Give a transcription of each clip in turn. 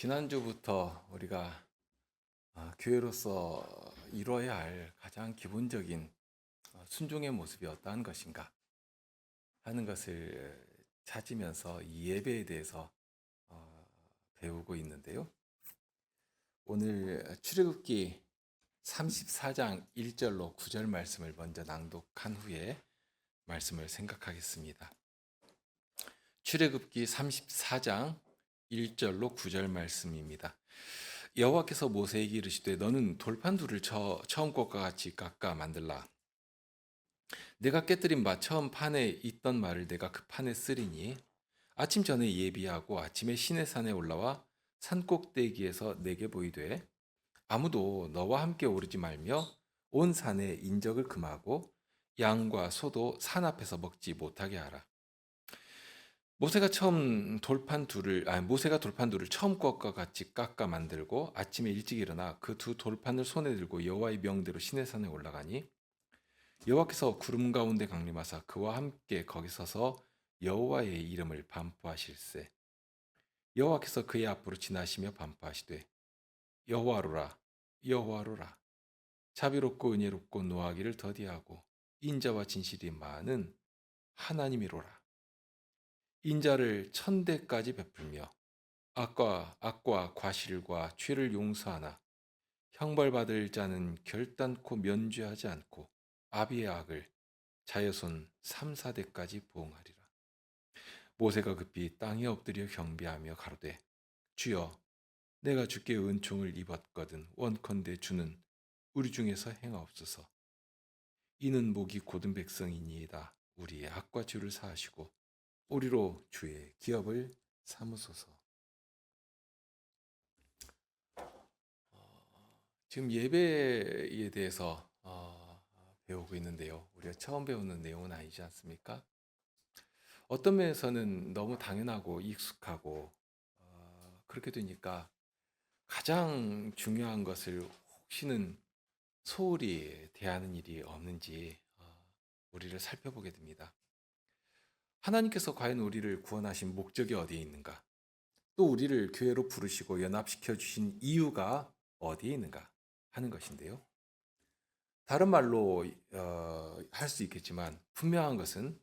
지난주부터 우리가 교회로서 이뤄야 할 가장 기본적인 순종의 모습이 어떠한 것인가 하는 것을 찾으면서 이 예배에 대해서 어, 배우고 있는데요. 오늘 출애굽기 34장 1절로 9절 말씀을 먼저 낭독한 후에 말씀을 생각하겠습니다. 출애굽기 34장 1절로 9절 말씀입니다. 여호와께서 모세에게 이르시되 너는 돌판 둘을 처음 것과 같이 깎아 만들라. 내가 깨뜨린 바 처음 판에 있던 말을 내가 그 판에 쓰리니 아침 전에 예비하고 아침에 시내산에 올라와 산 꼭대기에서 내게 보이되 아무도 너와 함께 오르지 말며 온 산에 인적을 금하고 양과 소도 산 앞에서 먹지 못하게 하라. 모세가 돌판 둘을 처음 것과 같이 깎아 만들고 아침에 일찍 일어나 그 두 돌판을 손에 들고 여호와의 명대로 시내산에 올라가니 여호와께서 구름 가운데 강림하사 그와 함께 거기 서서 여호와의 이름을 반포하실세. 여호와께서 그의 앞으로 지나시며 반포하시되 여호와로라 여호와로라 자비롭고 은혜롭고 노하기를 더디하고 인자와 진실이 많은 하나님이로라. 인자를 천대까지 베풀며 악과 과실과 죄를 용서하나 형벌받을 자는 결단코 면죄하지 않고 아비의 악을 자여손 3, 4대까지 보응하리라. 모세가 급히 땅에 엎드려 경배하며 가로되 주여 내가 주께 은총을 입었거든 원컨대 주는 우리 중에서 행하옵소서. 이는 목이 곧은 백성이니이다. 우리의 악과 죄를 사하시고 우리로 주의 기업을 삼으소서. 지금 예배에 대해서 배우고 있는데요. 우리가 처음 배우는 내용은 아니지 않습니까? 어떤 면에서는 너무 당연하고 익숙하고 그렇게 되니까 가장 중요한 것을 혹시는 소홀히 대하는 일이 없는지 우리를 살펴보게 됩니다. 하나님께서 과연 우리를 구원하신 목적이 어디에 있는가? 또 우리를 교회로 부르시고 연합시켜 주신 이유가 어디에 있는가 하는 것인데요. 다른 말로 할 수 있겠지만 분명한 것은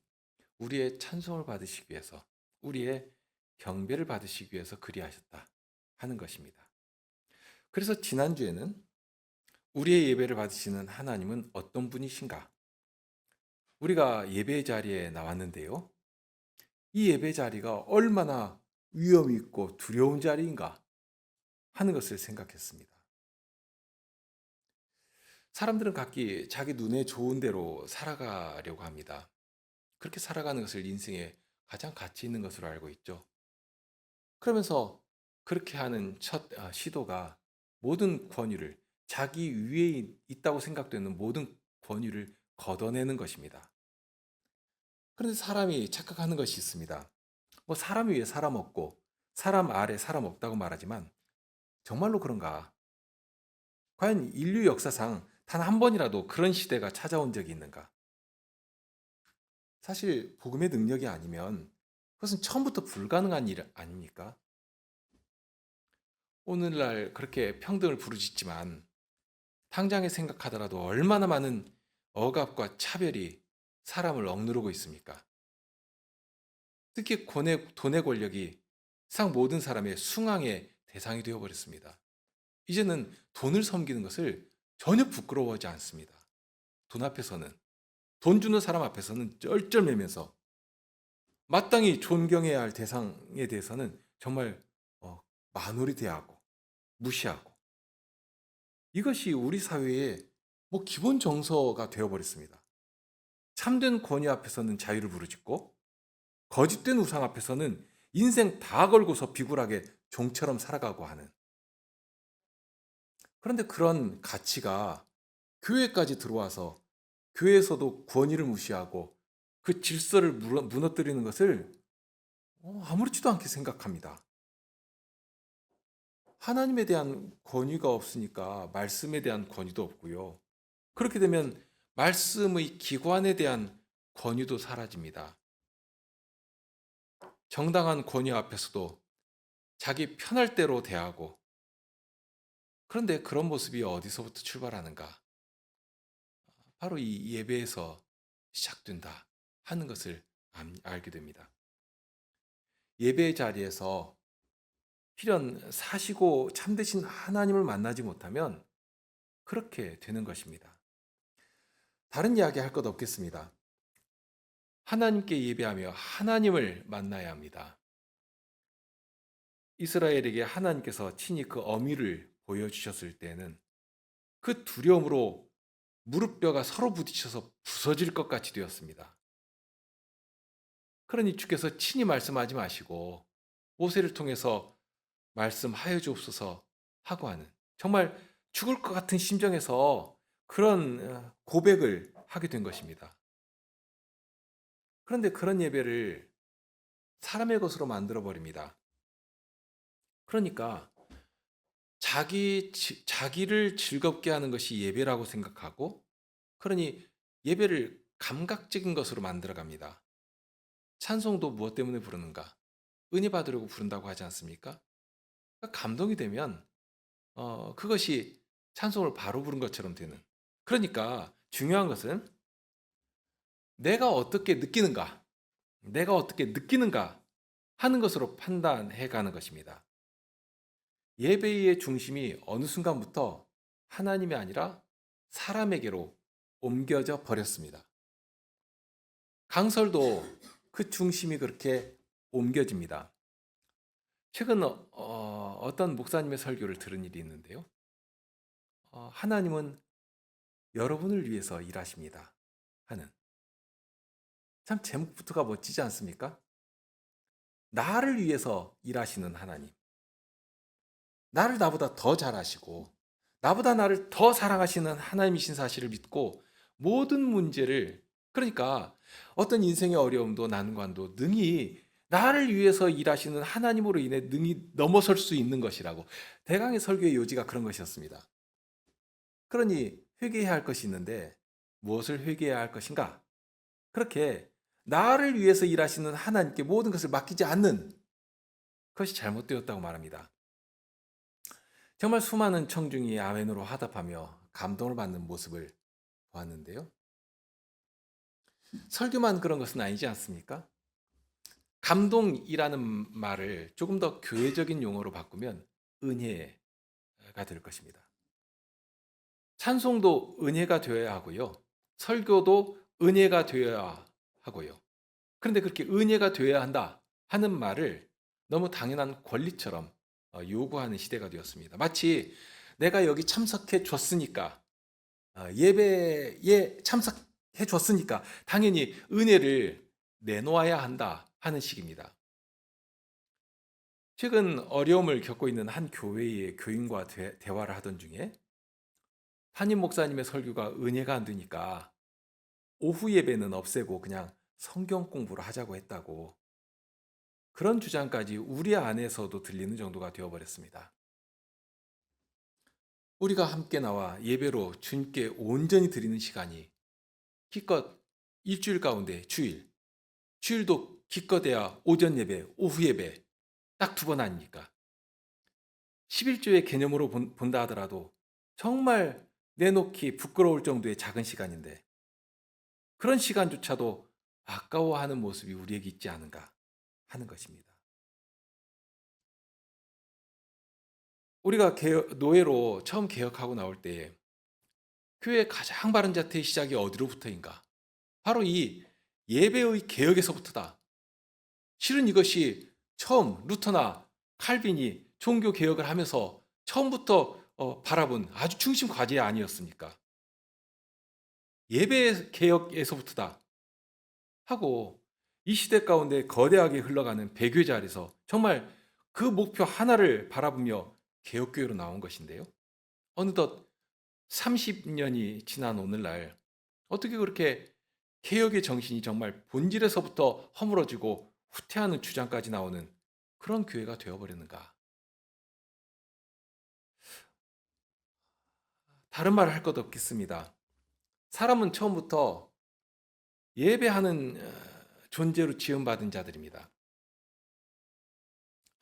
우리의 찬송을 받으시기 위해서, 우리의 경배를 받으시기 위해서 그리하셨다 하는 것입니다. 그래서 지난주에는 우리의 예배를 받으시는 하나님은 어떤 분이신가? 우리가 예배 자리에 나왔는데요. 이 예배 자리가 얼마나 위험 있고 두려운 자리인가 하는 것을 생각했습니다. 사람들은 각기 자기 눈에 좋은 대로 살아가려고 합니다. 그렇게 살아가는 것을 인생에 가장 가치 있는 것으로 알고 있죠. 그러면서 그렇게 하는 첫 시도가 모든 권위를 자기 위에 있다고 생각되는 모든 권위를 걷어내는 것입니다. 그런데 사람이 착각하는 것이 있습니다. 뭐 사람 위에 사람 없고 사람 아래 사람 없다고 말하지만 정말로 그런가? 과연 인류 역사상 단 한 번이라도 그런 시대가 찾아온 적이 있는가? 사실 복음의 능력이 아니면 그것은 처음부터 불가능한 일 아닙니까? 오늘날 그렇게 평등을 부르짖지만 당장에 생각하더라도 얼마나 많은 억압과 차별이 사람을 억누르고 있습니까? 특히 돈의 권력이 세상 모든 사람의 숭앙의 대상이 되어버렸습니다. 이제는 돈을 섬기는 것을 전혀 부끄러워하지 않습니다. 돈 앞에서는, 돈 주는 사람 앞에서는 쩔쩔매면서 마땅히 존경해야 할 대상에 대해서는 정말 만홀히 대하고 무시하고, 이것이 우리 사회의 기본 정서가 되어버렸습니다. 참된 권위 앞에서는 자유를 부르짖고 거짓된 우상 앞에서는 인생 다 걸고서 비굴하게 종처럼 살아가고 하는, 그런데 그런 가치가 교회까지 들어와서 교회에서도 권위를 무시하고 그 질서를 무너뜨리는 것을 아무렇지도 않게 생각합니다. 하나님에 대한 권위가 없으니까 말씀에 대한 권위도 없고요. 그렇게 되면 말씀의 기관에 대한 권위도 사라집니다. 정당한 권위 앞에서도 자기 편할 대로 대하고, 그런데 그런 모습이 어디서부터 출발하는가? 바로 이 예배에서 시작된다 하는 것을 알게 됩니다. 예배의 자리에서 필연 사시고 참되신 하나님을 만나지 못하면 그렇게 되는 것입니다. 다른 이야기 할 것 없겠습니다. 하나님께 예배하며 하나님을 만나야 합니다. 이스라엘에게 하나님께서 친히 그 어미를 보여주셨을 때는 그 두려움으로 무릎뼈가 서로 부딪혀서 부서질 것 같이 되었습니다. 그러니 주께서 친히 말씀하지 마시고 모세를 통해서 말씀하여 주옵소서 하고 하는, 정말 죽을 것 같은 심정에서 그런 고백을 하게 된 것입니다. 그런데 그런 예배를 사람의 것으로 만들어 버립니다. 그러니까 자기를 즐겁게 하는 것이 예배라고 생각하고, 그러니 예배를 감각적인 것으로 만들어 갑니다. 찬송도 무엇 때문에 부르는가? 은혜 받으려고 부른다고 하지 않습니까? 그러니까 감동이 되면 그것이 찬송을 바로 부른 것처럼 되는. 그러니까 중요한 것은 내가 어떻게 느끼는가, 내가 어떻게 느끼는가 하는 것으로 판단해 가는 것입니다. 예배의 중심이 어느 순간부터 하나님이 아니라 사람에게로 옮겨져 버렸습니다. 강설도 그 중심이 그렇게 옮겨집니다. 최근 어떤 목사님의 설교를 들은 일이 있는데요. 하나님은 여러분을 위해서 일하십니다 하는, 참 제목부터가 멋지지 않습니까? 나를 위해서 일하시는 하나님, 나를 나보다 더 잘 아시고 나보다 나를 더 사랑하시는 하나님이신 사실을 믿고 모든 문제를, 그러니까 어떤 인생의 어려움도 난관도 능히 나를 위해서 일하시는 하나님으로 인해 능히 넘어설 수 있는 것이라고, 대강의 설교의 요지가 그런 것이었습니다. 그러니 회개해야 할 것이 있는데 무엇을 회개해야 할 것인가? 그렇게 나를 위해서 일하시는 하나님께 모든 것을 맡기지 않는 것이 잘못되었다고 말합니다. 정말 수많은 청중이 아멘으로 화답하며 감동을 받는 모습을 보았는데요. 설교만 그런 것은 아니지 않습니까? 감동이라는 말을 조금 더 교회적인 용어로 바꾸면 은혜가 될 것입니다. 찬송도 은혜가 되어야 하고요. 설교도 은혜가 되어야 하고요. 그런데 그렇게 은혜가 되어야 한다 하는 말을 너무 당연한 권리처럼 요구하는 시대가 되었습니다. 마치 내가 여기 참석해 줬으니까, 예배에 참석해 줬으니까 당연히 은혜를 내놓아야 한다 하는 식입니다. 최근 어려움을 겪고 있는 한 교회의 교인과 대화를 하던 중에 담임 목사님의 설교가 은혜가 안 되니까 오후 예배는 없애고 그냥 성경 공부를 하자고 했다고, 그런 주장까지 우리 안에서도 들리는 정도가 되어버렸습니다. 우리가 함께 나와 예배로 주님께 온전히 드리는 시간이 기껏 일주일 가운데 주일도 기껏해야 오전 예배, 오후 예배 딱 2번 아닙니까? 11조의 개념으로 본다 하더라도 정말 내놓기 부끄러울 정도의 작은 시간인데 그런 시간조차도 아까워하는 모습이 우리에게 있지 않은가 하는 것입니다. 우리가 노예로 처음 개혁하고 나올 때 교회의 가장 바른 자태의 시작이 어디로부터인가? 바로 이 예배의 개혁에서부터다. 실은 이것이 처음 루터나 칼빈이 종교 개혁을 하면서 처음부터 바라본 아주 중심 과제 아니었습니까? 예배 개혁에서부터다 하고 이 시대 가운데 거대하게 흘러가는 배교제 아래서 정말 그 목표 하나를 바라보며 개혁교회로 나온 것인데요. 어느덧 30년이 지난 오늘날 어떻게 그렇게 개혁의 정신이 정말 본질에서부터 허물어지고 후퇴하는 주장까지 나오는 그런 교회가 되어버렸는가? 다른 말을 할 것 없겠습니다. 사람은 처음부터 예배하는 존재로 지음받은 자들입니다.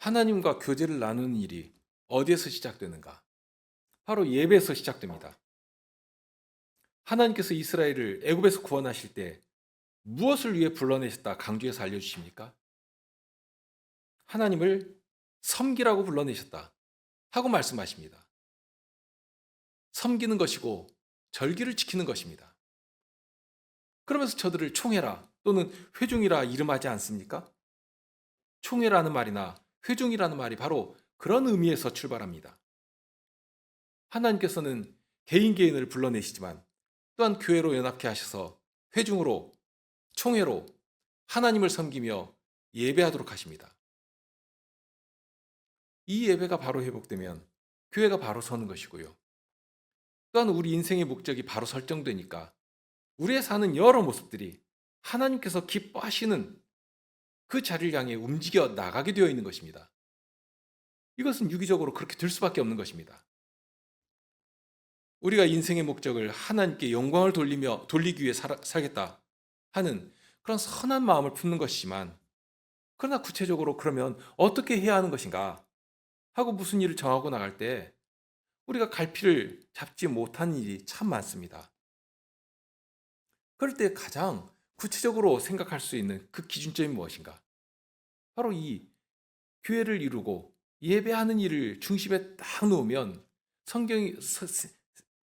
하나님과 교제를 나누는 일이 어디에서 시작되는가? 바로 예배에서 시작됩니다. 하나님께서 이스라엘을 애굽에서 구원하실 때 무엇을 위해 불러내셨다 강조해서 알려주십니까? 하나님을 섬기라고 불러내셨다 하고 말씀하십니다. 섬기는 것이고 절기를 지키는 것입니다. 그러면서 저들을 총회라 또는 회중이라 이름하지 않습니까? 총회라는 말이나 회중이라는 말이 바로 그런 의미에서 출발합니다. 하나님께서는 개인 개인을 불러내시지만 또한 교회로 연합케 하셔서 회중으로 총회로 하나님을 섬기며 예배하도록 하십니다. 이 예배가 바로 회복되면 교회가 바로 서는 것이고요. 또한 우리 인생의 목적이 바로 설정되니까 우리의 사는 여러 모습들이 하나님께서 기뻐하시는 그 자리를 향해 움직여 나가게 되어 있는 것입니다. 이것은 유기적으로 그렇게 될 수밖에 없는 것입니다. 우리가 인생의 목적을 하나님께 영광을 돌리기 위해 살겠다 하는 그런 선한 마음을 품는 것이지만, 그러나 구체적으로 그러면 어떻게 해야 하는 것인가 하고 무슨 일을 정하고 나갈 때 우리가 갈피를 잡지 못하는 일이 참 많습니다. 그럴 때 가장 구체적으로 생각할 수 있는 그 기준점이 무엇인가? 바로 이 교회를 이루고 예배하는 일을 중심에 딱 놓으면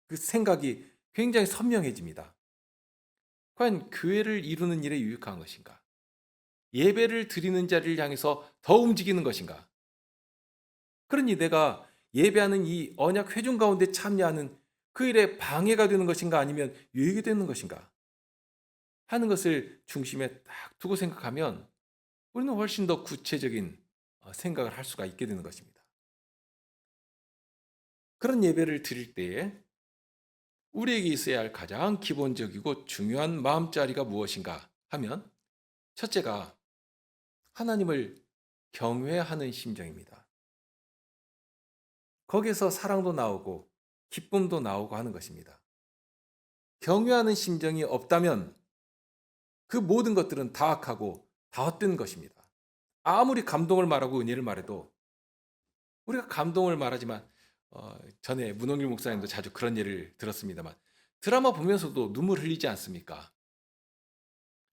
그 생각이 굉장히 선명해집니다. 과연 교회를 이루는 일에 유익한 것인가? 예배를 드리는 자리를 향해서 더 움직이는 것인가? 그러니 내가 예배하는 이 언약 회중 가운데 참여하는 그 일에 방해가 되는 것인가 아니면 유익이 되는 것인가 하는 것을 중심에 딱 두고 생각하면 우리는 훨씬 더 구체적인 생각을 할 수가 있게 되는 것입니다. 그런 예배를 드릴 때에 우리에게 있어야 할 가장 기본적이고 중요한 마음자리가 무엇인가 하면 첫째가 하나님을 경외하는 심정입니다. 거기에서 사랑도 나오고 기쁨도 나오고 하는 것입니다. 경외하는 심정이 없다면 그 모든 것들은 다 악하고 다 헛된 것입니다. 아무리 감동을 말하고 은혜를 말해도 우리가 감동을 말하지만 전에 문홍길 목사님도 자주 그런 예를 들었습니다만 드라마 보면서도 눈물 흘리지 않습니까?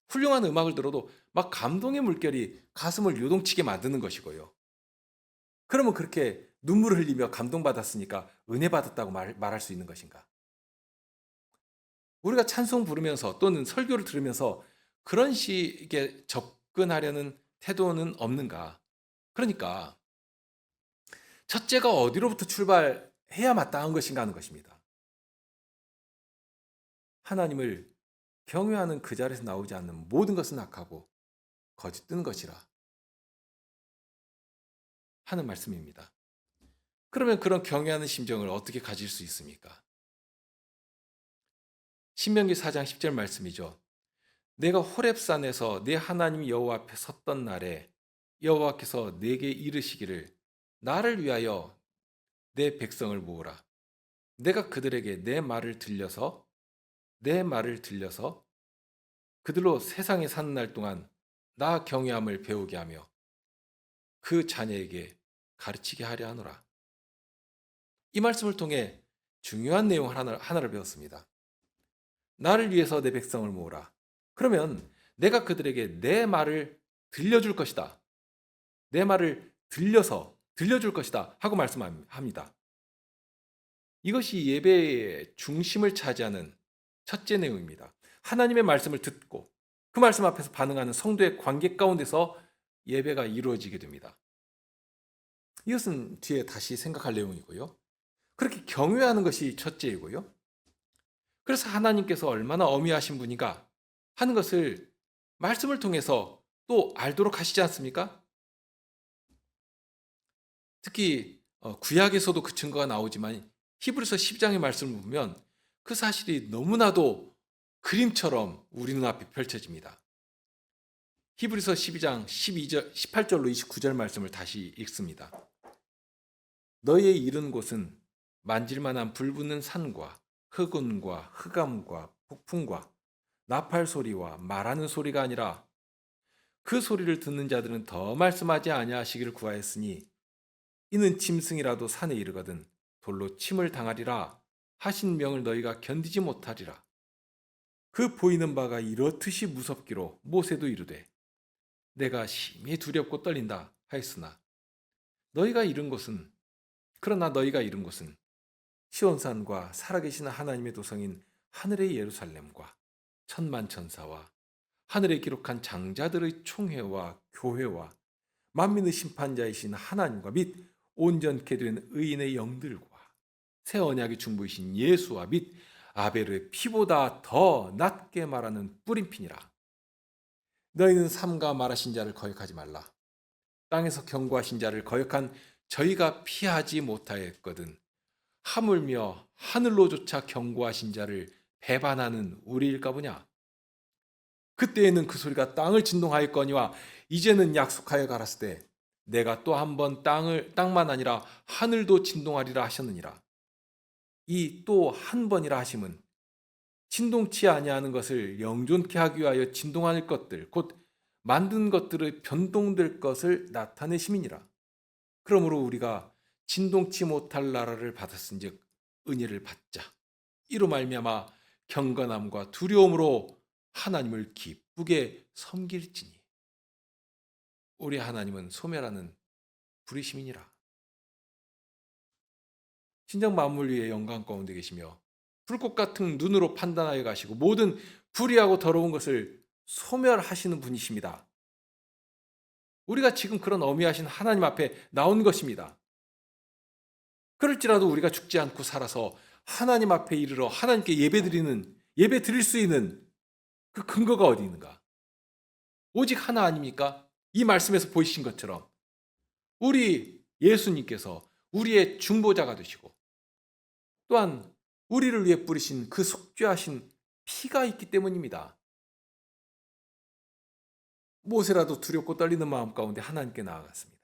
훌륭한 음악을 들어도 막 감동의 물결이 가슴을 요동치게 만드는 것이고요. 그러면 그렇게 눈물을 흘리며 감동받았으니까 은혜 받았다고 말할 수 있는 것인가? 우리가 찬송 부르면서 또는 설교를 들으면서 그런 식의 접근하려는 태도는 없는가? 그러니까 첫째가 어디로부터 출발해야 마땅한 것인가 하는 것입니다. 하나님을 경외하는 그 자리에서 나오지 않는 모든 것은 악하고 거짓된 것이라 하는 말씀입니다. 그러면 그런 경외하는 심정을 어떻게 가질 수 있습니까? 신명기 4장 10절 말씀이죠. 내가 호렙산에서 내 하나님 여호와 앞에 섰던 날에 여호와께서 내게 이르시기를 나를 위하여 내 백성을 모으라. 내가 그들에게 내 말을 들려서 그들로 세상에 사는 날 동안 나 경외함을 배우게 하며 그 자녀에게 가르치게 하려 하노라. 이 말씀을 통해 중요한 내용 하나를 배웠습니다. 나를 위해서 내 백성을 모으라. 그러면 내가 그들에게 내 말을 들려줄 것이다. 내 말을 들려줄 것이다 하고 말씀합니다. 이것이 예배의 중심을 차지하는 첫째 내용입니다. 하나님의 말씀을 듣고 그 말씀 앞에서 반응하는 성도의 관계 가운데서 예배가 이루어지게 됩니다. 이것은 뒤에 다시 생각할 내용이고요. 그렇게 경외하는 것이 첫째이고요. 그래서 하나님께서 얼마나 어미하신 분인가 하는 것을 말씀을 통해서 또 알도록 하시지 않습니까? 특히 구약에서도 그 증거가 나오지만 히브리서 12장의 말씀을 보면 그 사실이 너무나도 그림처럼 우리 눈앞에 펼쳐집니다. 히브리서 12장 18절로 29절 말씀을 다시 읽습니다. 너희의 이른 곳은 만질만한 불붙는 산과 흑운과 흑암과 폭풍과 나팔 소리와 말하는 소리가 아니라 그 소리를 듣는 자들은 더 말씀하지 아니하시기를 구하였으니 이는 짐승이라도 산에 이르거든 돌로 침을 당하리라 하신 명을 너희가 견디지 못하리라. 그 보이는 바가 이렇듯이 무섭기로 모세도 이르되 내가 심히 두렵고 떨린다 하였으나 너희가 이른 곳은 그러나 너희가 이른 곳은 시온산과 살아계신 하나님의 도성인 하늘의 예루살렘과 천만 천사와 하늘에 기록한 장자들의 총회와 교회와 만민의 심판자이신 하나님과 및 온전케 된 의인의 영들과 새 언약의 중보이신 예수와 및 아벨의 피보다 더 낮게 말하는 뿌림피니라. 너희는 삼가 말하신 자를 거역하지 말라. 땅에서 경고하신 자를 거역한 저희가 피하지 못하였거든 하물며 하늘로조차 경고하신 자를 배반하는 우리일까 보냐. 그때에는 그 소리가 땅을 진동하였거니와 이제는 약속하여 가라스 때 내가 또 한 번 땅만 아니라 하늘도 진동하리라 하셨느니라. 이 또 한 번이라 하심은 진동치 아니하는 것을 영존케 하기 위하여 진동할 것들 곧 만든 것들의 변동될 것을 나타내심이니라. 그러므로 우리가 진동치 못할 나라를 받았은즉 은혜를 받자. 이로 말미암아 경건함과 두려움으로 하나님을 기쁘게 섬길지니 우리 하나님은 소멸하는 불의심이니라. 신장 만물 위에 영광 가운데 계시며 불꽃 같은 눈으로 판단하여 가시고 모든 불의하고 더러운 것을 소멸하시는 분이십니다. 우리가 지금 그런 어미하신 하나님 앞에 나온 것입니다. 그럴지라도 우리가 죽지 않고 살아서 하나님 앞에 이르러 하나님께 예배 드릴 수 있는 그 근거가 어디 있는가? 오직 하나 아닙니까? 이 말씀에서 보이신 것처럼 우리 예수님께서 우리의 중보자가 되시고 또한 우리를 위해 뿌리신 그 속죄하신 피가 있기 때문입니다. 모세라도 두렵고 떨리는 마음 가운데 하나님께 나아갔습니다.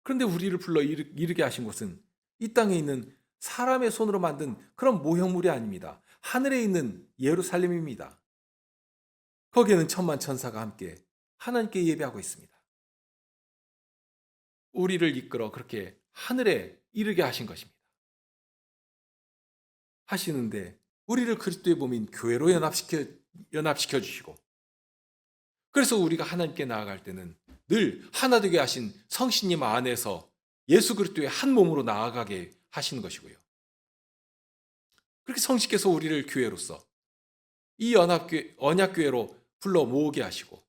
그런데 우리를 불러 이르게 하신 곳은 이 땅에 있는 사람의 손으로 만든 그런 모형물이 아닙니다. 하늘에 있는 예루살렘입니다. 거기에는 천만 천사가 함께 하나님께 예배하고 있습니다. 우리를 이끌어 그렇게 하늘에 이르게 하신 것입니다. 하시는데 우리를 그리스도의 몸인 교회로 연합시켜 주시고 그래서 우리가 하나님께 나아갈 때는 늘 하나 되게 하신 성신님 안에서 예수 그리스도의 한 몸으로 나아가게 하시는 것이고요. 그렇게 성신께서 우리를 교회로서 이 언약교회로 불러 모으게 하시고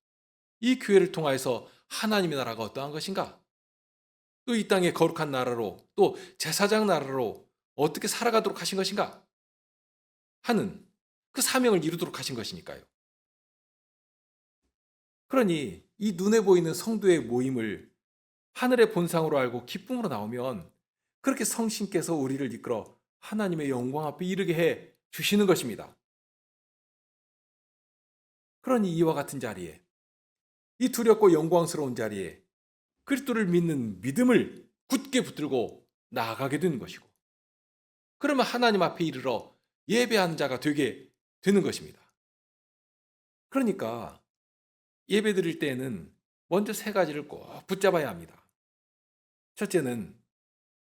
이 교회를 통하여서 하나님의 나라가 어떠한 것인가? 또 이 땅의 거룩한 나라로 또 제사장 나라로 어떻게 살아가도록 하신 것인가? 하는 그 사명을 이루도록 하신 것이니까요. 그러니 이 눈에 보이는 성도의 모임을 하늘의 본상으로 알고 기쁨으로 나오면 그렇게 성신께서 우리를 이끌어 하나님의 영광 앞에 이르게 해 주시는 것입니다. 그러니 이와 같은 자리에 이 두렵고 영광스러운 자리에 그리스도를 믿는 믿음을 굳게 붙들고 나아가게 되는 것이고 그러면 하나님 앞에 이르러 예배하는 자가 되게 되는 것입니다. 그러니까 예배 드릴 때에는 먼저 세 가지를 꼭 붙잡아야 합니다. 첫째는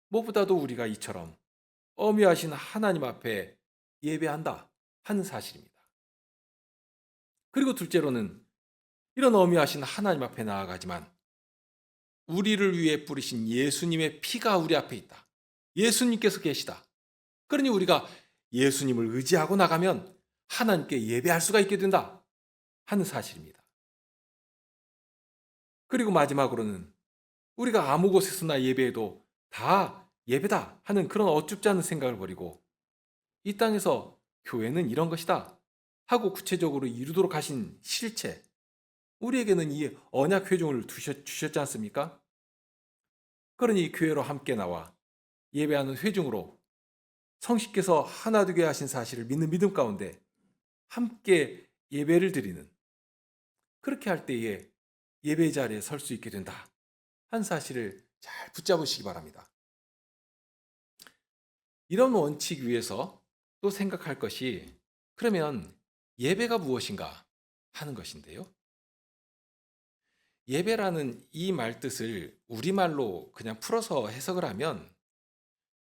무엇보다도 우리가 이처럼 어미하신 하나님 앞에 예배한다 하는 사실입니다. 그리고 둘째로는 이런 어미하신 하나님 앞에 나아가지만 우리를 위해 뿌리신 예수님의 피가 우리 앞에 있다. 예수님께서 계시다. 그러니 우리가 예수님을 의지하고 나가면 하나님께 예배할 수가 있게 된다 하는 사실입니다. 그리고 마지막으로는 우리가 아무 곳에서나 예배해도 다 예배다 하는 그런 어쭙지 않은 생각을 버리고 이 땅에서 교회는 이런 것이다 하고 구체적으로 이루도록 하신 실체, 우리에게는 이 언약 회중을 주셨지 않습니까? 그러니 교회로 함께 나와 예배하는 회중으로 성신께서 하나 되게 하신 사실을 믿는 믿음 가운데 함께 예배를 드리는, 그렇게 할 때에 예배 자리에 설 수 있게 된다 한 사실을 잘 붙잡으시기 바랍니다. 이런 원칙 위에서 또 생각할 것이 그러면 예배가 무엇인가 하는 것인데요. 예배라는 이 말 뜻을 우리말로 그냥 풀어서 해석을 하면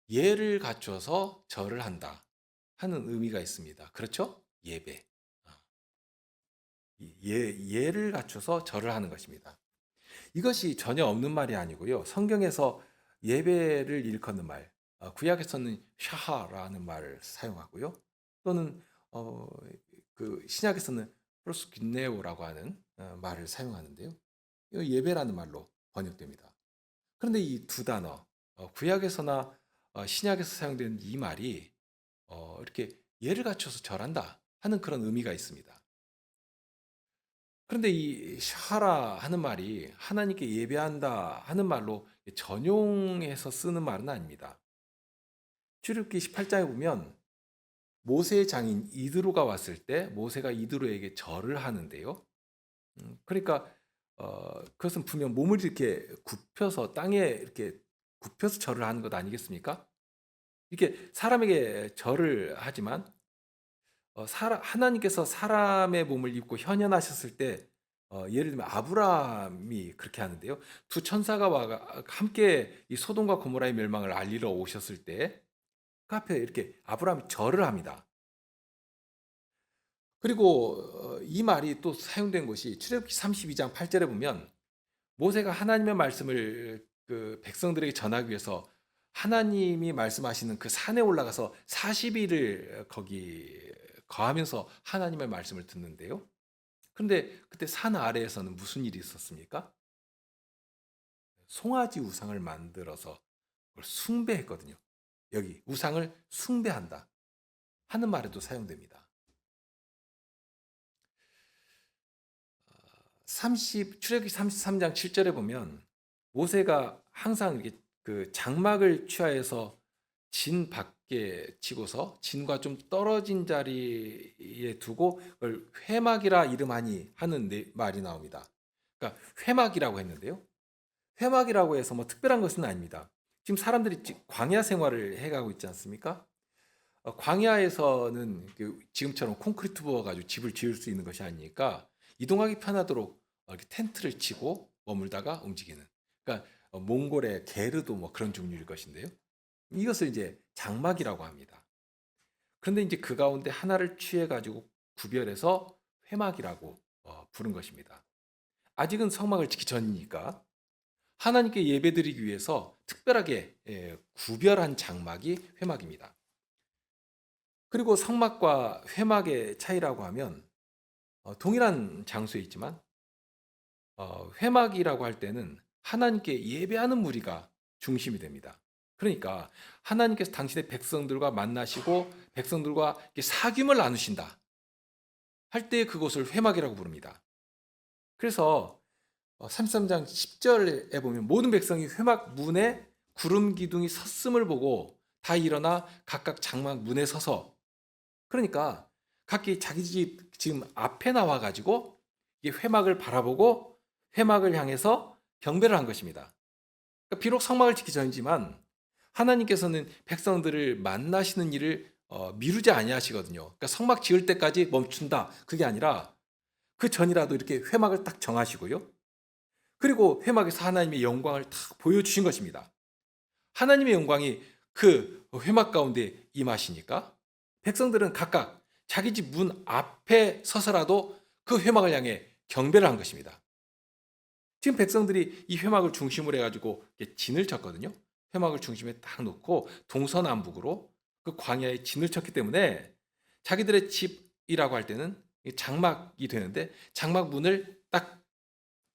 예를 갖춰서 절을 한다 하는 의미가 있습니다. 그렇죠? 예배. 아, 예를 갖춰서 절을 하는 것입니다. 이것이 전혀 없는 말이 아니고요. 성경에서 예배를 일컫는 말, 구약에서는 샤하라는 말을 사용하고요. 또는 어, 그 신약에서는 프로스기네오라고 하는 말을 사용하는데요. 이거 예배라는 말로 번역됩니다. 그런데 이 두 단어, 구약에서나 신약에서 사용되는 이 말이 이렇게 예를 갖춰서 절한다 하는 그런 의미가 있습니다. 그런데 이 샤라 하는 말이 하나님께 예배한다 하는 말로 전용해서 쓰는 말은 아닙니다. 출애굽기 18장에 보면 모세의 장인 이드로가 왔을 때 모세가 이드로에게 절을 하는데요. 그러니까 그것은 분명 몸을 이렇게 굽혀서 땅에 이렇게 굽혀서 절을 하는 것 아니겠습니까? 이렇게 사람에게 절을 하지만 하나님께서 사람의 몸을 입고 현현하셨을 때 예를 들면 아브라함이 그렇게 하는데요. 두 천사가 와 함께 이 소돔과 고모라의 멸망을 알리러 오셨을 때 그 앞에 이렇게 아브라함이 절을 합니다. 그리고 이 말이 또 사용된 것이 출애굽기 32장 8절에 보면 모세가 하나님의 말씀을 그 백성들에게 전하기 위해서 하나님이 말씀하시는 그 산에 올라가서 40일을 거기 거하면서 하나님의 말씀을 듣는데요. 그런데 그때 산 아래에서는 무슨 일이 있었습니까? 송아지 우상을 만들어서 그걸 숭배했거든요. 여기 우상을 숭배한다 하는 말에도 사용됩니다. 출애굽기 33장 7절에 보면 모세가 항상 이렇게 그 장막을 취하여서 진 밖에 치고서 진과 좀 떨어진 자리에 두고 그걸 회막이라 이름하니 하는 말이 나옵니다. 그러니까 회막이라고 했는데요. 회막이라고 해서 뭐 특별한 것은 아닙니다. 지금 사람들이 광야 생활을 해가고 있지 않습니까? 광야에서는 지금처럼 콘크리트 부어가지고 집을 지을 수 있는 것이 아니니까 이동하기 편하도록 이렇게 텐트를 치고 머물다가 움직이는. 그러니까 몽골의 게르도 뭐 그런 종류일 것인데요. 이것을 이제 장막이라고 합니다. 그런데 이제 그 가운데 하나를 취해가지고 구별해서 회막이라고 부른 것입니다. 아직은 성막을 짓기 전이니까 하나님께 예배드리기 위해서 특별하게 구별한 장막이 회막입니다. 그리고 성막과 회막의 차이라고 하면 동일한 장소에 있지만 회막이라고 할 때는 하나님께 예배하는 무리가 중심이 됩니다. 그러니까 하나님께서 당신의 백성들과 만나시고 백성들과 사귐을 나누신다 할 때 그곳을 회막이라고 부릅니다. 그래서 33장 10절에 보면 모든 백성이 회막 문에 구름 기둥이 섰음을 보고 다 일어나 각각 장막 문에 서서, 그러니까 각기 자기 집 지금 앞에 나와 가지고 회막을 바라보고 회막을 향해서 경배를 한 것입니다. 그러니까 비록 성막을 짓기 전이지만 하나님께서는 백성들을 만나시는 일을 미루지 아니하시거든요. 그러니까 성막 지을 때까지 멈춘다 그게 아니라 그 전이라도 이렇게 회막을 딱 정하시고요. 그리고 회막에서 하나님의 영광을 딱 보여주신 것입니다. 하나님의 영광이 그 회막 가운데 임하시니까 백성들은 각각 자기 집 문 앞에 서서라도 그 회막을 향해 경배를 한 것입니다. 지금 백성들이 이 회막을 중심으로 해가지고 진을 쳤거든요. 회막을 중심에 딱 놓고 동서남북으로 그 광야에 진을 쳤기 때문에 자기들의 집이라고 할 때는 장막이 되는데 장막 문을 딱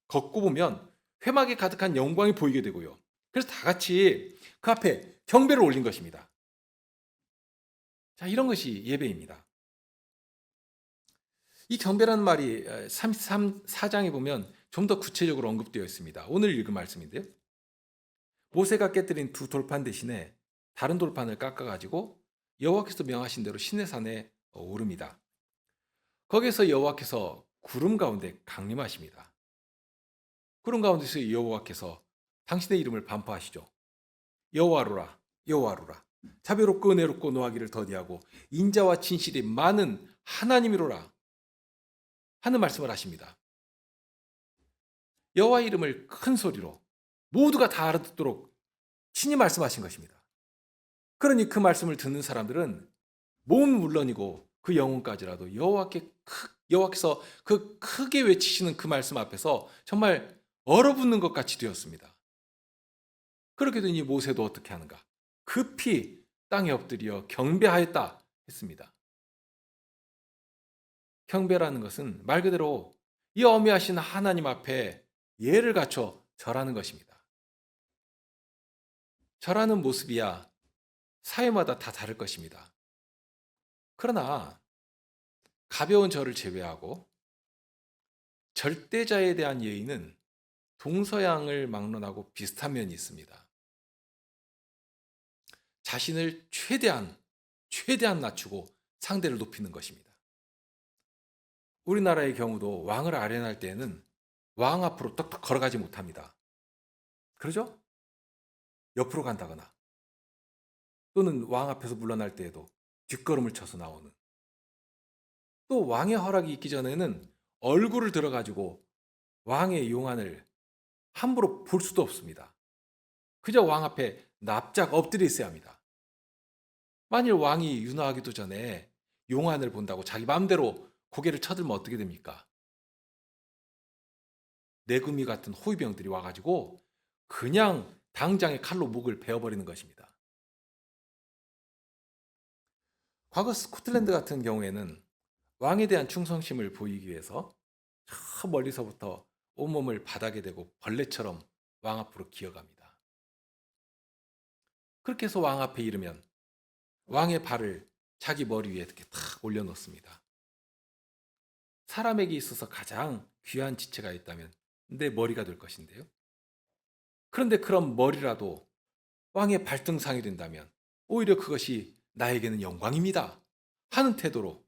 걷고 보면 회막에 가득한 영광이 보이게 되고요. 그래서 다 같이 그 앞에 경배를 올린 것입니다. 자, 이런 것이 예배입니다. 이 경배라는 말이 33장에 보면 좀 더 구체적으로 언급되어 있습니다. 오늘 읽은 말씀인데요. 모세가 깨뜨린 두 돌판 대신에 다른 돌판을 깎아가지고 여호와께서 명하신 대로 시내산에 오릅니다. 거기서 여호와께서 구름 가운데 강림하십니다. 구름 가운데서 여호와께서 당신의 이름을 반포하시죠. 여호와로라, 여호와로라. 자비롭고 은혜롭고 노하기를 더디하고 인자와 진실이 많은 하나님이로라 하는 말씀을 하십니다. 여호와 이름을 큰 소리로 모두가 다 알아듣도록 친히 말씀하신 것입니다. 그러니 그 말씀을 듣는 사람들은 몸은 물론이고 그 영혼까지라도 여호와께서 그 크게 외치시는 그 말씀 앞에서 정말 얼어붙는 것 같이 되었습니다. 그렇게 되니 모세도 어떻게 하는가? 급히 땅에 엎드려 경배하였다 했습니다. 경배라는 것은 말 그대로 이 어미하신 하나님 앞에 예를 갖춰 절하는 것입니다. 절하는 모습이야 사회마다 다 다를 것입니다. 그러나 가벼운 절을 제외하고 절대자에 대한 예의는 동서양을 막론하고 비슷한 면이 있습니다. 자신을 최대한 낮추고 상대를 높이는 것입니다. 우리나라의 경우도 왕을 아련할 때에는 왕 앞으로 떡떡 걸어가지 못합니다. 그러죠? 옆으로 간다거나 또는 왕 앞에서 물러날 때에도 뒷걸음을 쳐서 나오는, 또 왕의 허락이 있기 전에는 얼굴을 들어가지고 왕의 용안을 함부로 볼 수도 없습니다. 그저 왕 앞에 납작 엎드려 있어야 합니다. 만일 왕이 윤허하기도 전에 용안을 본다고 자기 마음대로 고개를 쳐들면 어떻게 됩니까? 내금이 같은 호위병들이 와가지고 그냥 당장에 칼로 목을 베어버리는 것입니다. 과거 스코틀랜드 같은 경우에는 왕에 대한 충성심을 보이기 위해서 저 멀리서부터 온몸을 바닥에 대고 벌레처럼 왕 앞으로 기어갑니다. 그렇게 해서 왕 앞에 이르면 왕의 발을 자기 머리 위에 이렇게 탁 올려놓습니다. 사람에게 있어서 가장 귀한 지체가 있다면 내 머리가 될 것인데요. 그런데 그런 머리라도 왕의 발등상이 된다면 오히려 그것이 나에게는 영광입니다 하는 태도로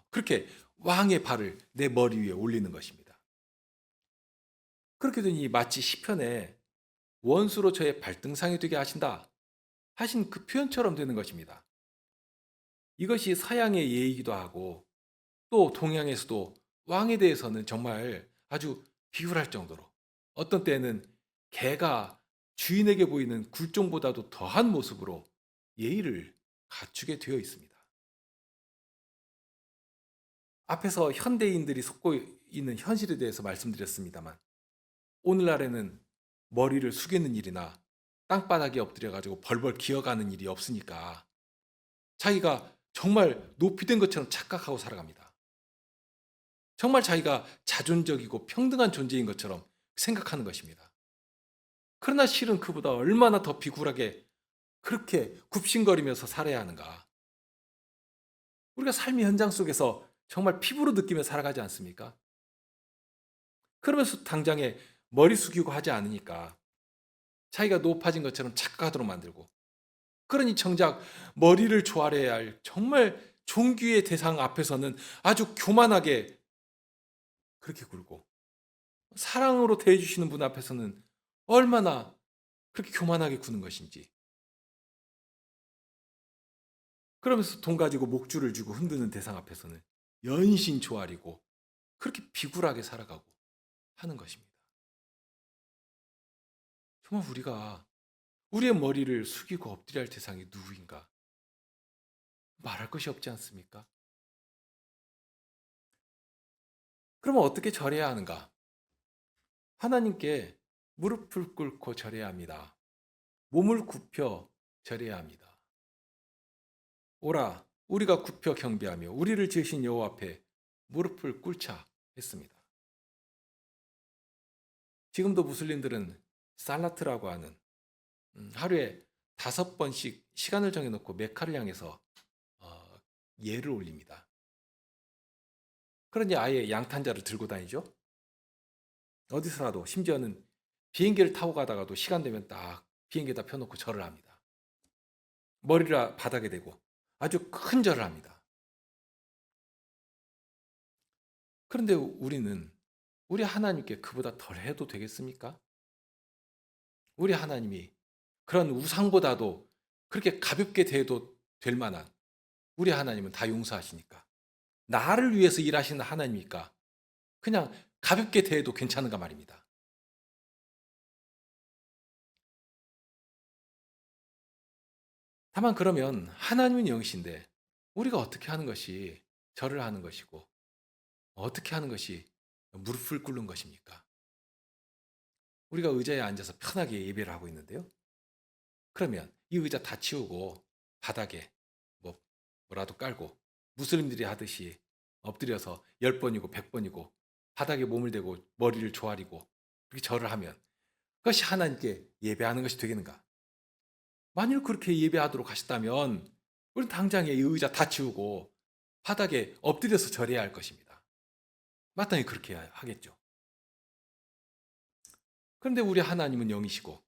그렇게 왕의 발을 내 머리 위에 올리는 것입니다. 그렇게 되니 마치 시편에 원수로 저의 발등상이 되게 하신다 하신 그 표현처럼 되는 것입니다. 이것이 서양의 예이기도 하고 또 동양에서도 왕에 대해서는 정말 아주 비굴할 정도로 어떤 때는 개가 주인에게 보이는 굴종보다도 더한 모습으로 예의를 갖추게 되어 있습니다. 앞에서 현대인들이 속고 있는 현실에 대해서 말씀드렸습니다만 오늘날에는 머리를 숙이는 일이나 땅바닥에 엎드려가지고 벌벌 기어가는 일이 없으니까 자기가 정말 높이 된 것처럼 착각하고 살아갑니다. 정말 자기가 자존적이고 평등한 존재인 것처럼 생각하는 것입니다. 그러나 실은 그보다 얼마나 더 비굴하게 그렇게 굽신거리면서 살아야 하는가. 우리가 삶의 현장 속에서 정말 피부로 느끼며 살아가지 않습니까? 그러면서 당장에 머리 숙이고 하지 않으니까 자기가 높아진 것처럼 착각하도록 만들고, 그러니 정작 머리를 조아려야 할 정말 존귀의 대상 앞에서는 아주 교만하게 그렇게 굴고, 사랑으로 대해주시는 분 앞에서는 얼마나 그렇게 교만하게 구는 것인지, 그러면서 돈 가지고 목줄을 쥐고 흔드는 대상 앞에서는 연신 조아리고 그렇게 비굴하게 살아가고 하는 것입니다. 정말 우리가 우리의 머리를 숙이고 엎드려야 할 대상이 누구인가 말할 것이 없지 않습니까? 그러면 어떻게 절해야 하는가? 하나님께 무릎을 꿇고 절해야 합니다. 몸을 굽혀 절해야 합니다. 오라, 우리가 굽혀 경배하며 우리를 지으신 여호와 앞에 무릎을 꿇자 했습니다. 지금도 무슬림들은 살라트라고 하는 하루에 5번씩 시간을 정해놓고 메카를 향해서 예를 올립니다. 그러니 아예 양탄자를 들고 다니죠. 어디서라도, 심지어는 비행기를 타고 가다가도 시간 되면 딱 비행기에다 펴놓고 절을 합니다. 머리를 바닥에 대고 아주 큰 절을 합니다. 그런데 우리는 우리 하나님께 그보다 덜 해도 되겠습니까? 우리 하나님이 그런 우상보다도 그렇게 가볍게 대해도 될 만한, 우리 하나님은 다 용서하시니까, 나를 위해서 일하시는 하나님이니까 그냥 가볍게 대해도 괜찮은가 말입니다. 다만 그러면 하나님은 영이신데 우리가 어떻게 하는 것이 절을 하는 것이고 어떻게 하는 것이 무릎을 꿇는 것입니까? 우리가 의자에 앉아서 편하게 예배를 하고 있는데요. 그러면 이 의자 다 치우고 바닥에 뭐라도 깔고 무슬림들이 하듯이 엎드려서 10번이고 100번이고 바닥에 몸을 대고 머리를 조아리고 그렇게 절을 하면 그것이 하나님께 예배하는 것이 되겠는가? 만일 그렇게 예배하도록 하셨다면 우리는 당장에 이 의자 다 치우고 바닥에 엎드려서 절해야 할 것입니다. 마땅히 그렇게 하겠죠. 그런데 우리 하나님은 영이시고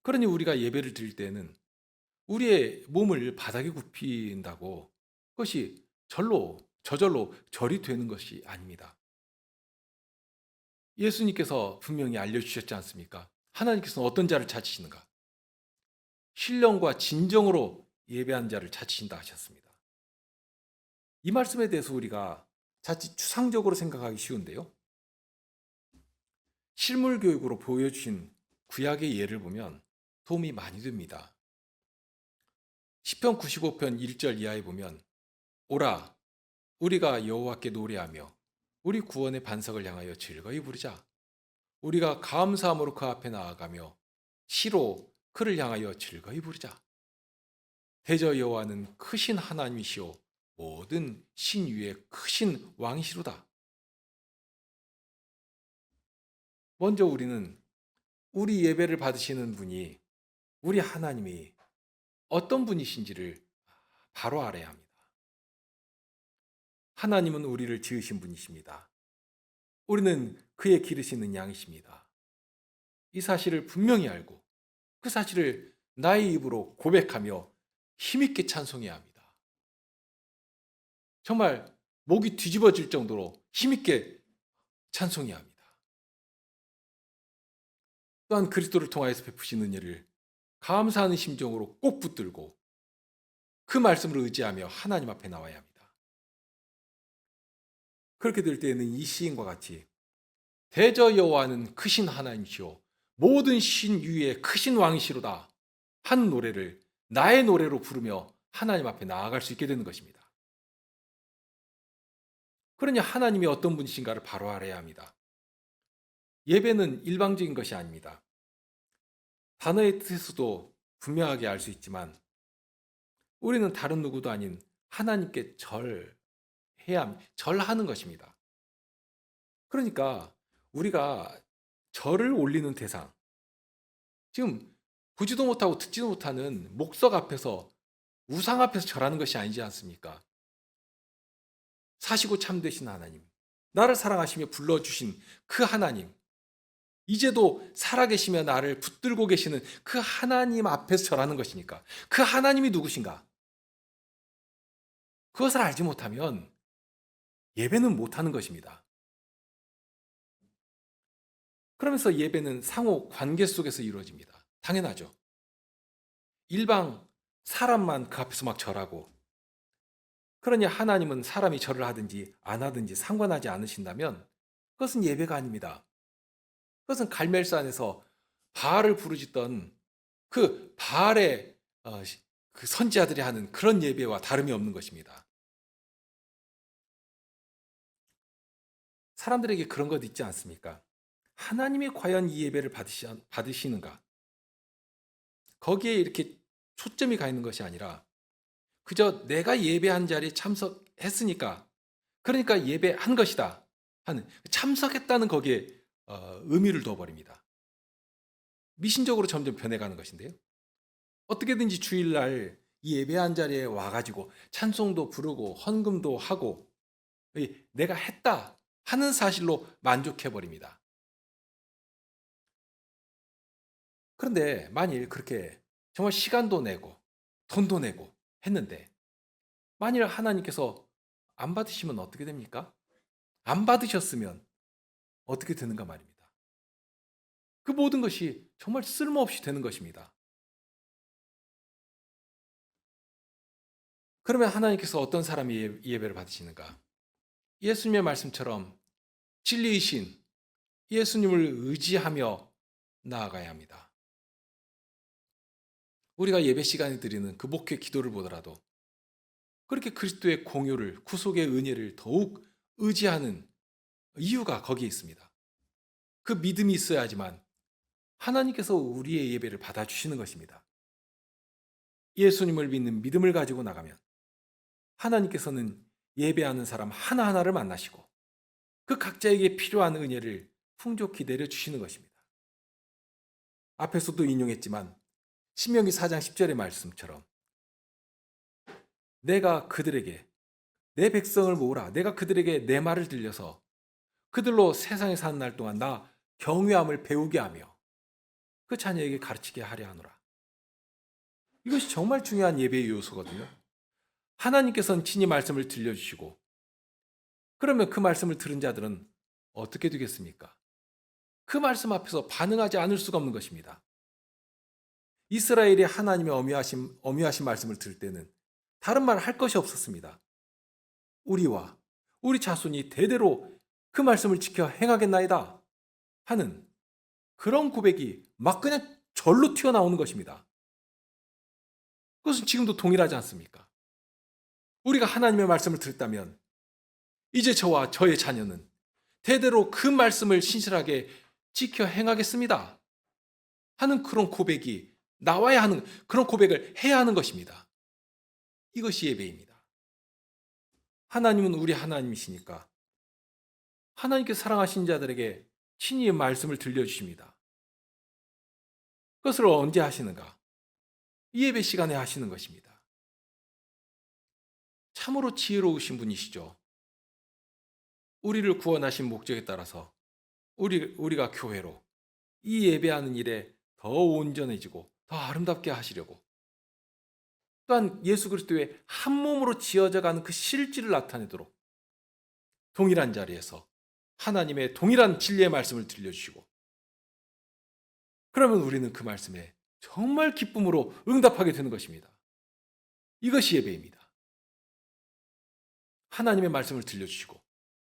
그러니 우리가 예배를 드릴 때는 우리의 몸을 바닥에 굽힌다고 그것이 저절로 절이 되는 것이 아닙니다. 예수님께서 분명히 알려주셨지 않습니까? 하나님께서는 어떤 자를 찾으시는가? 신령과 진정으로 예배한 자를 찾으신다 하셨습니다. 이 말씀에 대해서 우리가 자칫 추상적으로 생각하기 쉬운데요. 실물 교육으로 보여주신 구약의 예를 보면 도움이 많이 됩니다. 시편 95편 1절 이하에 보면 오라 우리가 여호와께 노래하며 우리 구원의 반석을 향하여 즐거이 부르자. 우리가 감사함으로 그 앞에 나아가며 시로 그를 향하여 즐거이 부르자. 대저 여호와는 크신 하나님이시오 모든 신 위에 크신 왕이시로다. 먼저 우리는 우리 예배를 받으시는 분이 우리 하나님이 어떤 분이신지를 바로 알아야 합니다. 하나님은 우리를 지으신 분이십니다. 우리는 그의 기르시는 양이십니다. 이 사실을 분명히 알고 그 사실을 나의 입으로 고백하며 힘있게 찬송해야 합니다. 정말 목이 뒤집어질 정도로 힘있게 찬송해야 합니다. 또한 그리스도를 통하여서 베푸신 은혜를 감사하는 심정으로 꼭 붙들고 그 말씀을 의지하며 하나님 앞에 나와야 합니다. 그렇게 될 때에는 이 시인과 같이 대저 여호와는 크신 하나님이시오 모든 신 위에 크신 왕이시로다 한 노래를 나의 노래로 부르며 하나님 앞에 나아갈 수 있게 되는 것입니다. 그러니 하나님이 어떤 분이신가를 바로 알아야 합니다. 예배는 일방적인 것이 아닙니다. 단어의 뜻에서도 분명하게 알 수 있지만 우리는 다른 누구도 아닌 하나님께 절하는 것입니다. 그러니까 우리가 절을 올리는 대상, 지금 보지도 못하고 듣지도 못하는 목석 앞에서 우상 앞에서 절하는 것이 아니지 않습니까? 사시고 참되신 하나님, 나를 사랑하시며 불러주신 그 하나님, 이제도 살아계시며 나를 붙들고 계시는 그 하나님 앞에서 절하는 것이니까 그 하나님이 누구신가? 그것을 알지 못하면 예배는 못하는 것입니다. 그러면서 예배는 상호 관계 속에서 이루어집니다. 당연하죠. 일방 사람만 그 앞에서 막 절하고 그러니 하나님은 사람이 절을 하든지 안 하든지 상관하지 않으신다면 그것은 예배가 아닙니다. 그것은 갈멜산에서 바알을 부르짖던 그 바알의 그 선지자들이 하는 그런 예배와 다름이 없는 것입니다. 사람들에게 그런 것 있지 않습니까? 하나님이 과연 이 예배를 받으시는가? 거기에 이렇게 초점이 가 있는 것이 아니라 그저 내가 예배한 자리에 참석했으니까 그러니까 예배한 것이다 하는 참석했다는 거기에 의미를 둬버립니다. 미신적으로 점점 변해가는 것인데요. 어떻게든지 주일날 이 예배한 자리에 와가지고 찬송도 부르고 헌금도 하고 내가 했다 하는 사실로 만족해버립니다. 그런데 만일 그렇게 정말 시간도 내고 돈도 내고 했는데 만일 하나님께서 안 받으시면 어떻게 됩니까? 안 받으셨으면 어떻게 되는가 말입니다. 그 모든 것이 정말 쓸모없이 되는 것입니다. 그러면 하나님께서 어떤 사람이 이 예배를 받으시는가? 예수님의 말씀처럼 진리이신 예수님을 의지하며 나아가야 합니다. 우리가 예배 시간에 드리는 그 목회 기도를 보더라도 그렇게 그리스도의 공효를, 구속의 은혜를 더욱 의지하는 이유가 거기에 있습니다. 그 믿음이 있어야지만 하나님께서 우리의 예배를 받아주시는 것입니다. 예수님을 믿는 믿음을 가지고 나가면 하나님께서는 예배하는 사람 하나하나를 만나시고 그 각자에게 필요한 은혜를 풍족히 내려주시는 것입니다. 앞에서도 인용했지만 신명기 4장 10절의 말씀처럼 내가 그들에게 내 백성을 모으라. 내가 그들에게 내 말을 들려서 그들로 세상에 사는 날 동안 나 경외함을 배우게 하며 그 자녀에게 가르치게 하려 하노라. 이것이 정말 중요한 예배의 요소거든요. 하나님께서는 친히 말씀을 들려주시고 그러면 그 말씀을 들은 자들은 어떻게 되겠습니까? 그 말씀 앞에서 반응하지 않을 수가 없는 것입니다. 이스라엘이 하나님의 엄유하신 말씀을 들을 때는 다른 말 할 것이 없었습니다. 우리와 우리 자손이 대대로 그 말씀을 지켜 행하겠나이다 하는 그런 고백이 막 그냥 절로 튀어나오는 것입니다. 그것은 지금도 동일하지 않습니까? 우리가 하나님의 말씀을 들었다면 이제 저와 저의 자녀는 대대로 그 말씀을 신실하게 지켜 행하겠습니다 하는 그런 고백이 나와야 하는, 그런 고백을 해야 하는 것입니다. 이것이 예배입니다. 하나님은 우리 하나님이시니까 하나님께 사랑하신 자들에게 친히 말씀을 들려주십니다. 그것을 언제 하시는가? 이 예배 시간에 하시는 것입니다. 참으로 지혜로우신 분이시죠. 우리를 구원하신 목적에 따라서 우리가 교회로 이 예배하는 일에 더 온전해지고 더 아름답게 하시려고 또한 예수 그리스도의 한 몸으로 지어져 가는 그 실질을 나타내도록 동일한 자리에서 하나님의 동일한 진리의 말씀을 들려주시고 그러면 우리는 그 말씀에 정말 기쁨으로 응답하게 되는 것입니다. 이것이 예배입니다. 하나님의 말씀을 들려주시고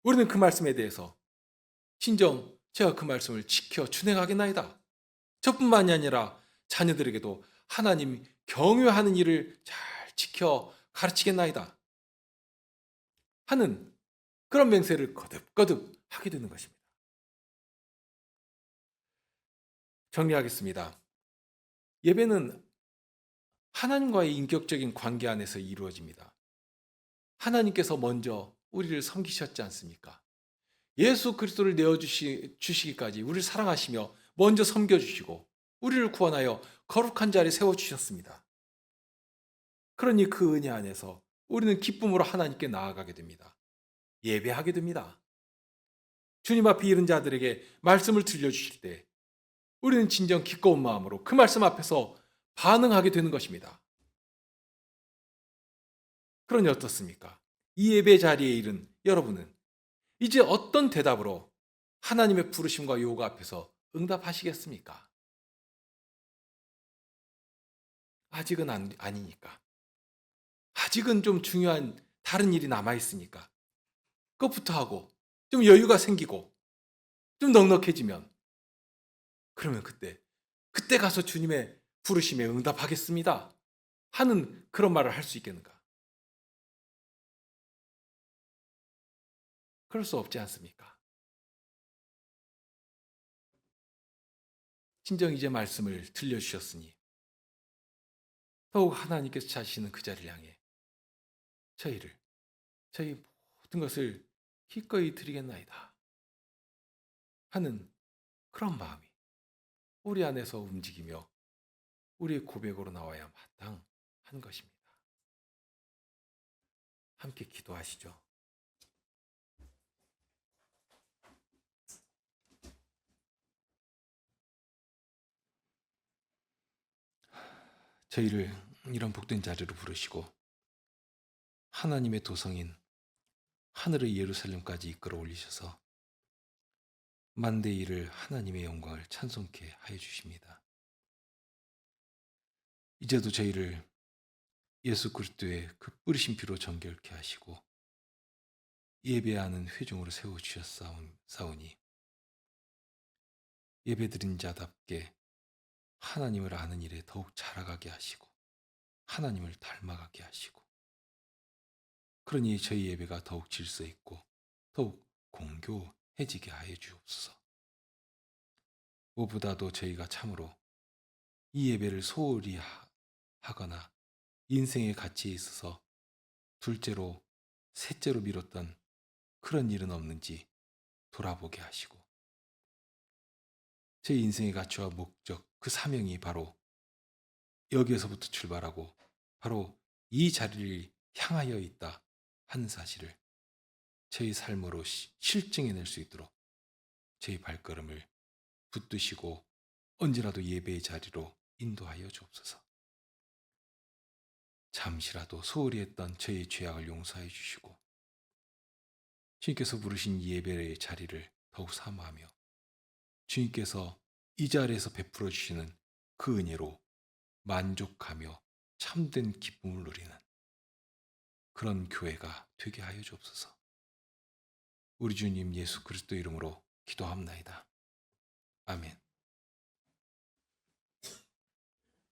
우리는 그 말씀에 대해서 진정 제가 그 말씀을 지켜 준행하겠나이다. 저뿐만이 아니라 자녀들에게도 하나님 경유하는 일을 잘 지켜 가르치겠나이다 하는 그런 맹세를 거듭거듭 하게 되는 것입니다. 정리하겠습니다. 예배는 하나님과의 인격적인 관계 안에서 이루어집니다. 하나님께서 먼저 우리를 섬기셨지 않습니까? 예수 그리스도를 내어주시기까지 우리를 사랑하시며 먼저 섬겨주시고 우리를 구원하여 거룩한 자리에 세워주셨습니다. 그러니 그 은혜 안에서 우리는 기쁨으로 하나님께 나아가게 됩니다. 예배하게 됩니다. 주님 앞에 이른 자들에게 말씀을 들려주실 때 우리는 진정 기꺼운 마음으로 그 말씀 앞에서 반응하게 되는 것입니다. 그러니 어떻습니까? 이 예배 자리에 이른 여러분은 이제 어떤 대답으로 하나님의 부르심과 요구 앞에서 응답하시겠습니까? 아직은 아니니까. 아직은 좀 중요한 다른 일이 남아있으니까. 그것부터 하고 좀 여유가 생기고 좀 넉넉해지면 그러면 그때 가서 주님의 부르심에 응답하겠습니다 하는 그런 말을 할 수 있겠는가? 그럴 수 없지 않습니까? 진정 이제 말씀을 들려주셨으니 더욱 하나님께서 자시는 그 자리를 향해 저희 모든 것을 기꺼이 드리겠나이다 하는 그런 마음이 우리 안에서 움직이며 우리의 고백으로 나와야 마땅한 것입니다. 함께 기도하시죠. 저희를 이런 복된 자리로 부르시고 하나님의 도성인 하늘의 예루살렘까지 이끌어 올리셔서 만대일을 하나님의 영광을 찬송케 하여 주십니다. 이제도 저희를 예수 그리스도의 그 뿌리신 피로 정결케 하시고 예배하는 회중으로 세워주셨사오니 예배드린 자답게 하나님을 아는 일에 더욱 자라가게 하시고 하나님을 닮아가게 하시고, 그러니 저희 예배가 더욱 질서 있고 더욱 공교해지게 하여 주옵소서. 무엇보다도 저희가 참으로 이 예배를 소홀히 하거나 인생의 가치에 있어서 둘째로, 셋째로 미뤘던 그런 일은 없는지 돌아보게 하시고, 제 인생의 가치와 목적, 그 사명이 바로 여기에서부터 출발하고 바로 이 자리를 향하여 있다 하는 사실을 저희 삶으로 실증해낼 수 있도록 저희 발걸음을 붙드시고 언제라도 예배의 자리로 인도하여 주옵소서. 잠시라도 소홀히 했던 저희 죄악을 용서해 주시고 주님께서 부르신 예배의 자리를 더욱 사모하며 주님께서 이 자리에서 베풀어 주시는 그 은혜로 만족하며 참된 기쁨을 누리는 그런 교회가 되게 하여 주옵소서. 우리 주님 예수 그리스도 이름으로 기도합나이다. 아멘.